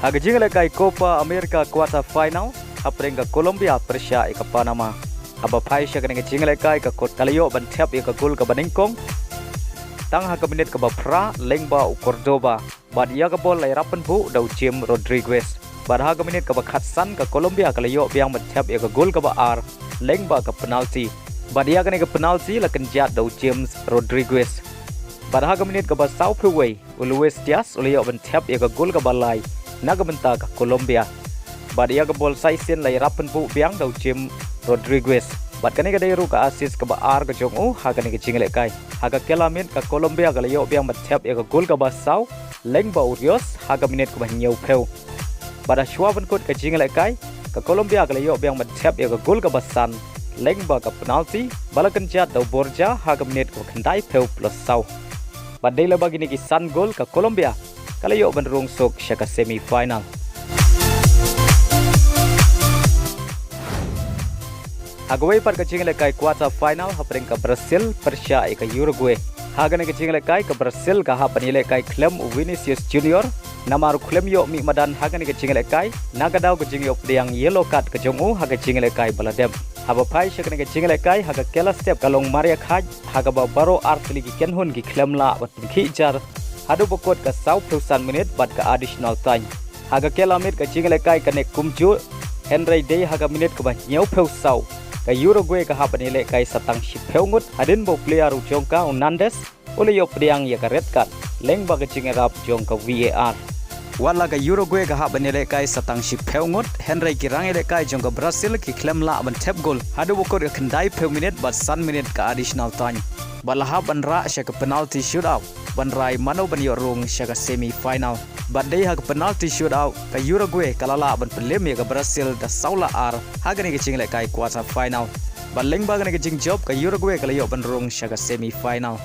Haga jingle kai Copa America quarter final hapring ka Colombia Persia ka Panama. Aba pai sya ka jingle kai ka kot kalayo ban tap ka gol ka baningkong. Tang ha ka minit ka ba pra lengba u Cordoba. Bad ya ka bol lai rapan bu dau Liem Rodriguez. Bad ha ka minit ka ba khatsan ka Colombia kalayo biang ban tap ka gol ka ba ar lengba ka penalti. Bad ya ka penalti la kan jat dau James Rodriguez. Bad ha ka minit ka ba South Freeway Luis Diaz ulayo ban tap ka gol ka ba lai. Nagamenta ka Colombia. Bad ia ka bol saisen lai rapan bu biang dau Liem Rodriguez. Bad kani ka dairu ka assist ka ba ar ka jong ha kani ka jingle kai. Ha ka kelamin ka Colombia ka layo biang bat tap ka gol ka ba sau leng ba urios ha ka minit ka ba nyau peu. Bad shwa ban kot ka jingle kai ka Colombia ka layo biang bat tap ka gol ka ba san leng ba ka penalti balakan jat dau Borja ha ka minit ka khandai peu plus sau. Bad dai la bagi ni ki san gol ka Colombia kalayo ban rungsok siya ka semi-final. Hagaway par ka jingle kai quarter final hapring ka Brazil Persia ka Uruguay. Hagane ka jingle kai ka Brazil ka hapanile kai Khlem Vinicius Junior. Namaru Khlem yo mi madan hagane ka jingle kai nagadaw ka jingle diang yellow card ka jongu haga jingle kai baladem. Haba pai siya ka jingle kai haga kela step kalong Maria Khaj haga ba baro artli ki kenhun ki Khlem la batin ki jar. Haduh bokot ka 90 minit bad ka additional time. Haga kela minit ka jingle kai ka nek kumju Henry Day haga minit ka ba nyau peu sau. Ka Uruguay ka hapanile kai satang si peungut adin bo player jongka Hernandez ule yo priang ya ka red card leng ba ka jingerap jongka VAR. Wala ka Uruguay ka hapanile kai satang si peungut Henry kirangile kai jongka Brazil ki Khlem la ban tap goal. Haduh bokot ka kendai peu minit bad san minit ka additional time. Balahap banra siya ka penalty shootout. Banrai mano ban yorung siya ka semi-final. Badai hag penalty shootout ka Uruguay kalala ban pelem ya ka Brazil da saula ar hagani ka jingle kai quarter final. Baleng bagani ka jing job ka Uruguay kalayo ban rung siya ka semi-final.